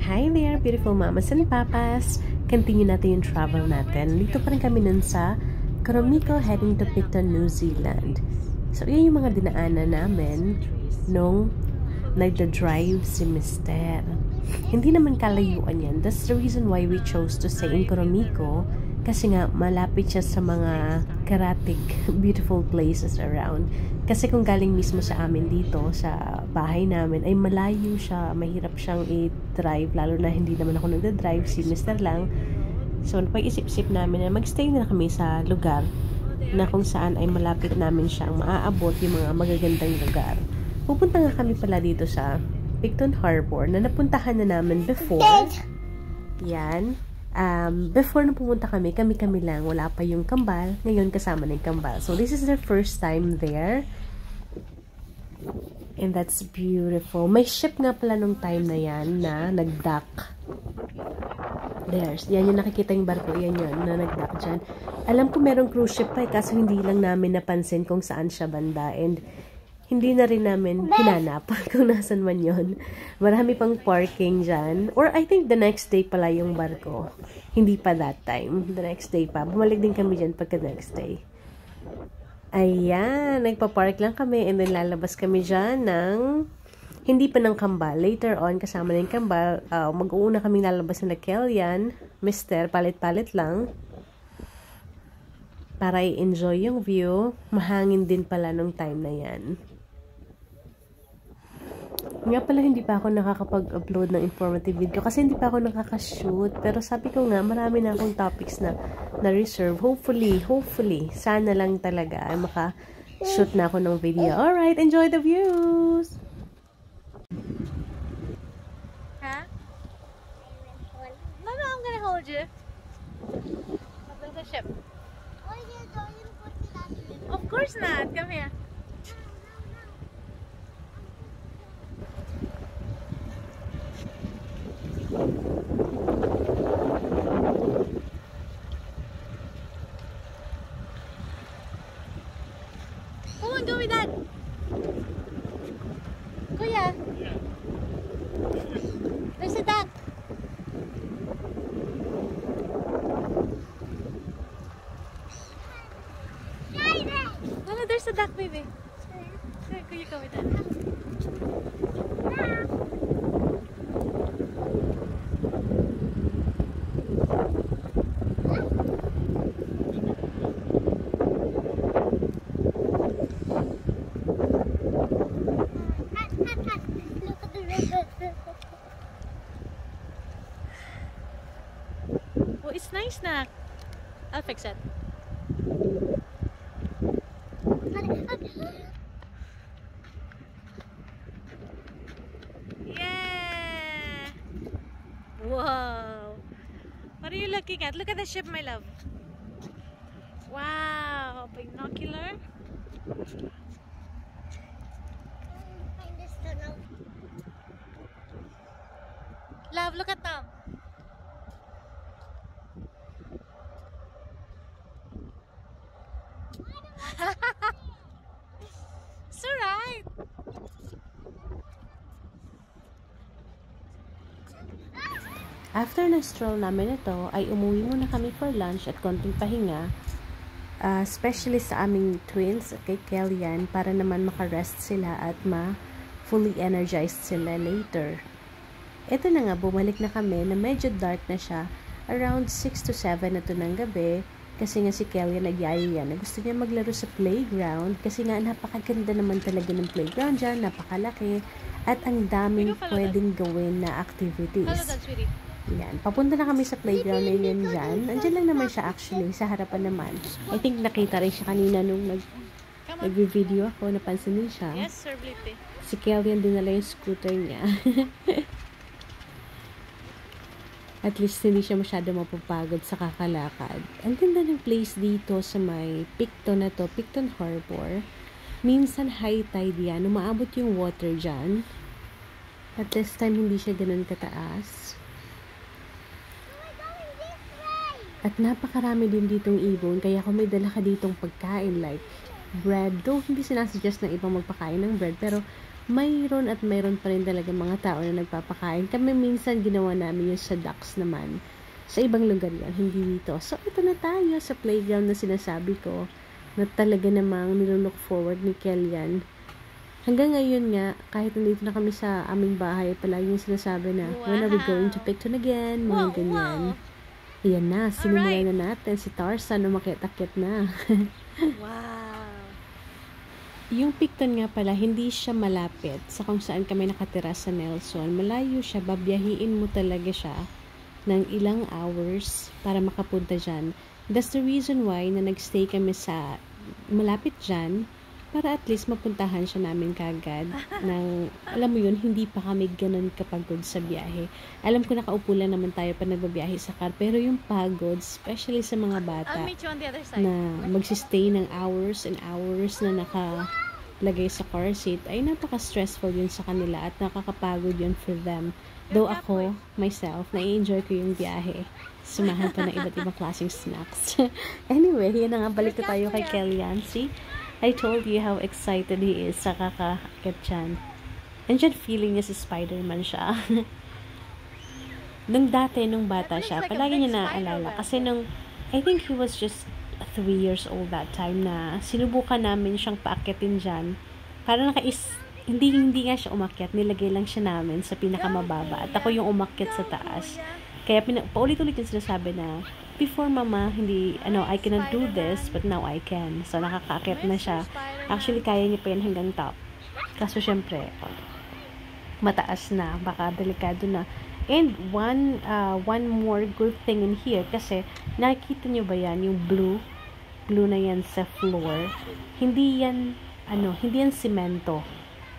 Hi there, beautiful mamas and papas! Continue natin yung travel natin. Dito pa rin kami nun sa Coromico heading to Picton, New Zealand. So, yun yung mga dinaanan namin nung nagda-drive si Mister. Hindi naman kalayuan yan. That's the reason why we chose to stay in Coromico. Kasi nga, malapit siya sa mga karatig, beautiful places around. Kasi kung galing mismo sa amin dito, sa bahay namin, ay malayo siya. Mahirap siyang i-drive, lalo na hindi naman ako nagda-drive, si Mr. lang. So, napag-isip-isip namin na mag-stay na kami sa lugar na kung saan ay malapit namin siyang maaabot yung mga magagandang lugar. Pupunta nga kami pala dito sa Picton Harbor na napuntahan na namin before. Yan. Before na pumunta kami lang, wala pa yung kambal. Ngayon kasama na yung kambal. So, this is their first time there. And that's beautiful. May ship nga pala nung time na yan na nag-dock. There's, yan yung nakikita yung barko. Yan yun, na nag-dock dyan. Alam ko merong cruise ship pa kaso hindi lang namin napansin kung saan siya banda. And hindi na rin namin hinanap kung nasan man yon. Marami pang parking dyan. Or I think the next day pala yung barko. Hindi pa that time. The next day pa. Bumalik din kami dyan pagka next day. Ayan. Nagpa-park lang kami and then lalabas kami dyan ng hindi pa ng kambal. Later on, kasama na yung kambal, mag-uuna kami lalabas na Kellyan. Mister, palit-palit lang. Para i-enjoy yung view. Mahangin din pala nung time na yan. Nga pala, hindi pa ako nakakapag-upload ng informative video kasi hindi pa ako nakakashoot. Pero sabi ko nga, marami na akong topics na na-reserve. Hopefully, sana lang talaga ay maka-shoot na ako ng video. Alright, enjoy the views! Huh? No, I'm gonna hold you. There's a ship. Of course not. Come here. Come on, go with that. Kuya. There's a duck. No, there's a duck, baby. There, Kuya, go with that. Oh, it's nice na. I'll fix it. Yeah! Wow! What are you looking at? Look at the ship, my love. Wow! Binocular. Love, look at them. It's alright. After na stroll namin ito, ay umuwi muna kami for lunch at konting pahinga. Especially sa aming twins at kay Kellyan para naman makarest sila at fully energized sila later. Ito na nga, bumalik na kami na medyo dark na siya. Around 6 to 7 na ito ng gabi. Kasi nga si Kellyan nagyaya yan na gusto niya maglaro sa playground. Kasi nga napakaganda naman talaga ng playground dyan. Napakalaki. At ang daming pwedeng gawin na activities. Yan. Papunta na kami sa playground na yun dyan. Andyan lang naman siya actually. Sa harapan naman. I think nakita rin siya kanina nung nag-video ako. Napansin din siya. Yes, sir, Blippi. Si Kellyan dinala yung scooter niya. At least hindi siya masyado mapapagod sa kakalakad. Ang ganda ng place dito sa may Picton na to, Picton Harbor. Minsan high tide yan, umaabot yung water dyan. At this time hindi siya ganun kataas. At napakarami din ditong ibon, kaya kung may dala ka ditong pagkain like bread, though hindi sinasuggest ng ibang magpakain ng bread, pero mayroon at mayroon pa rin talaga mga tao na nagpapakain. Kami minsan ginawa namin yun sa ducks naman. Sa ibang lugar yan, hindi dito. So, ito na tayo sa playground na sinasabi ko na talaga namang nilook forward ni Kellyan. Hanggang ngayon nga, kahit nandito na kami sa aming bahay, palagi yung sinasabi na, when are we going to Picton again? Mga ganyan. Ayan na, sinimulan na natin. Si Tarzan, umakyat-akyat na. Wow! Yung Picton nga pala, hindi siya malapit sa kung saan kami nakatira sa Nelson. Malayo siya, babiyahiin mo talaga siya ng ilang hours para makapunta dyan. That's the reason why na nagstay kami sa malapit dyan para at least mapuntahan siya namin kagad ng, alam mo yun, hindi pa kami ganun kapagod sa biyahe. Alam ko nakaupo lang naman tayo pa nagbabiyahe sa car, pero yung pagod, especially sa mga bata I'll meet you on the other side. na magsistay ng hours and hours na nakalagay sa car seat, ay napaka-stressful yun sa kanila at nakakapagod yun for them. Though ako, myself, na-enjoy ko yung biyahe. Sumahan pa ng iba't ibang klaseng snacks. Anyway, yun na nga, balik na tayo kay Kellyan. See? I told you how excited he is sa kakakit dyan. And dyan, feeling niya si Spider-Man siya. Nung dati, nung bata siya, palagi niya naaalala. Kasi nung, I think he was just 3 years old that time na sinubukan namin siyang paakyatin dyan. Para hindi nga siya umakyat. Nilagay lang siya namin sa pinakamababa. At ako yung umakyat sa taas. Kaya paulit-ulit yung sinasabi na, before mama, I cannot do this, but now I can. So, nakakaakyat na siya. Actually, kaya niya pa yan hanggang top. Kaso, syempre, mataas na. Baka delikado na. And, one more good thing in here, kasi, nakikita niyo ba yan, yung blue na yan sa floor, hindi yan semento.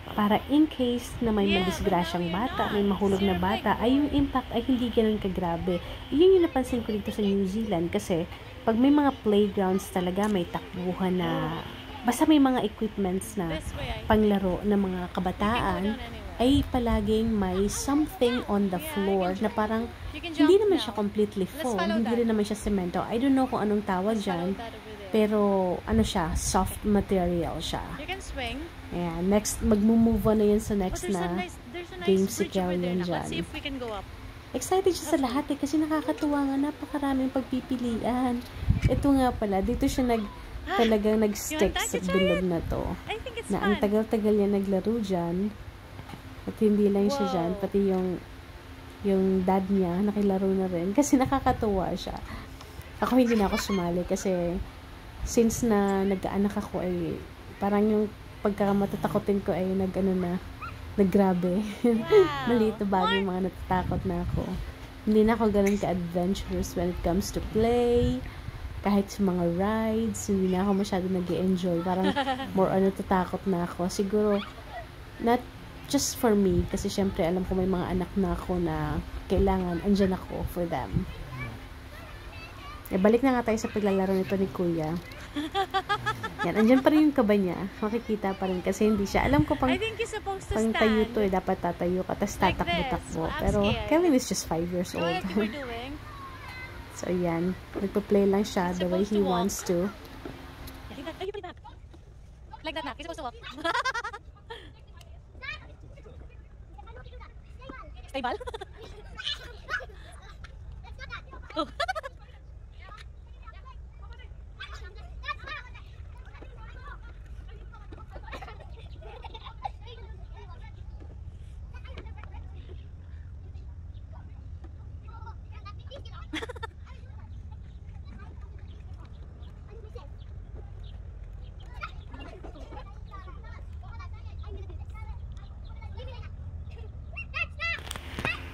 Para in case na may madisgrasyang bata, may mahulog na bata, ay yung impact ay hindi ganun kagrabe. Yun yung napansin ko dito sa New Zealand kasi pag may mga playgrounds talaga, may takbuhan na, basta may mga equipments na panglaro ng mga kabataan, ay palaging may something on the floor na parang hindi naman siya completely foam, hindi rin naman siya semento. I don't know kung anong tawag dyan, pero siya, soft material siya. You can swing. Ayan, next, mag-move on na yun sa next There's na a nice game bridge si over there. Kellyan Let's see dyan. if we can go up. Excited siya sa lahat kasi nakakatuwa nga, napakaraming pagpipilian. Ito nga pala, dito siya talagang nag-stick sa bilog na to. I think it's Na ang fun. tagal-tagal niya naglaro dyan. At hindi lang siya dyan, pati yung dad niya, nakilaro na rin. Kasi nakakatuwa siya. Ako hindi na ako sumali kasi since na nag-aanak ako ay parang yung pagkamatatakotin ko ay naggrabe. Maliit na bagay, mga natatakot na ako. Hindi na ako ganun ka-adventurous when it comes to play. Kahit sa mga rides, hindi na ako masyado nag-enjoy. Parang more on natatakot na ako. Siguro, not just for me, kasi syempre alam ko may mga anak na ako na kailangan, andyan ako for them. Balik na nga tayo sa paglalaro nito ni Kuya. Yan, andyan pa rin yung kaba niya. Makikita pa rin kasi hindi siya. Alam ko I think you're supposed to pang stand. tayo to dapat tatayo ka, tapos Like tatakbo-takbo. this. I'm Pero scared. Kevin is just 5 years You know old. what we're doing? So, yan. Nagpa-play lang siya the way Supposed he to walk. wants to. You put it back. Like that, Nak. You're supposed to walk. Stable? Oh.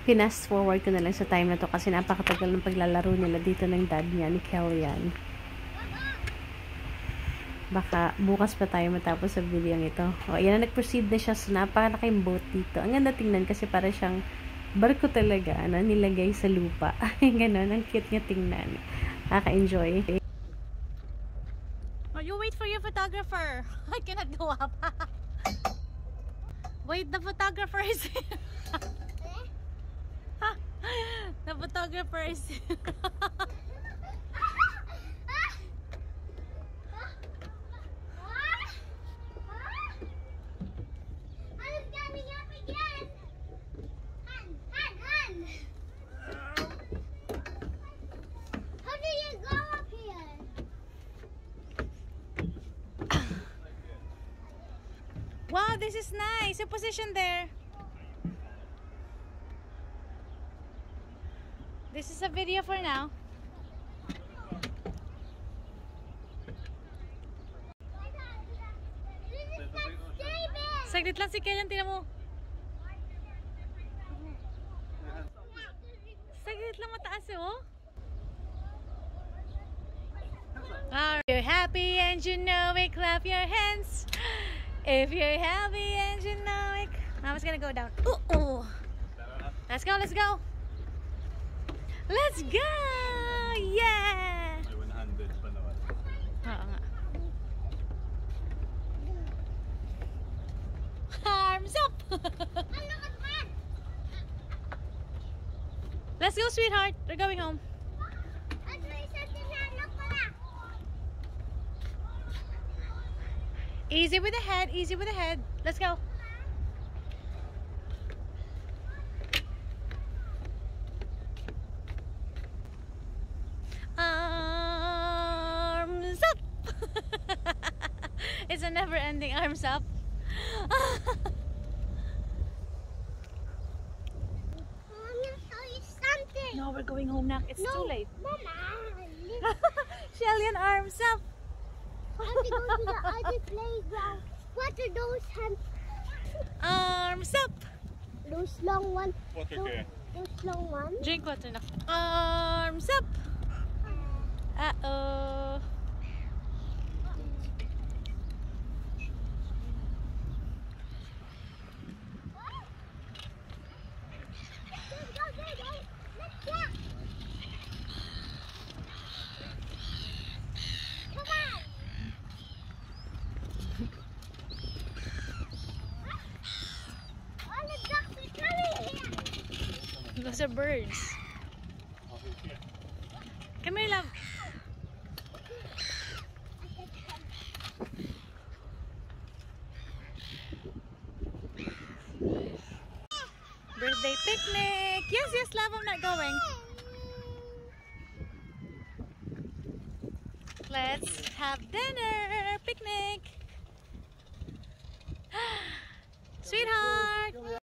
Pinas forward ko na lang sa time na to kasi napakatagal ng paglalaro nila dito ng dad niya ni Kellyan. Baka bukas pa tayo matapos sa video ito. O, yan na, nag-proceed na siya. So, napakalaking boat dito. Ang ganda tingnan kasi para siyang barko talaga na nilagay sa lupa. Ganon, ang cute niya tingnan. Nakaka-enjoy. Oh, you wait for your photographer. I cannot go up. Wait, the photographer is here. The photographer is here. Wow, this is nice. Your position there. This is a video for now. Saglit lang si Kenyan, tingnan mo. Saglit lang mataas eh, oh. Are you happy and you know it? Clap your hands. If you're happy and you know it. Mama's gonna go down. Ooh. Let's go, let's go. Let's go! Yeah! May 100 pa naman. Oo nga. Arms up! Let's go, sweetheart. We're going home. Easy with the head, easy with the head. Let's go. Arms up! It's a never-ending arms up. No, we're going home now. It's too late. Mama, Shelly and arms up. I have to go to the other playground. What are those hands? Arms up. Those long ones. Water care. Those long ones. Drink water na. Arms up. Uh-oh. Let's go. Come on. All the ducks are coming here. Those are birds. Come here, love. Birthday picnic. Yes, yes, love. I'm not going. Let's have dinner. Picnic. Sweetheart.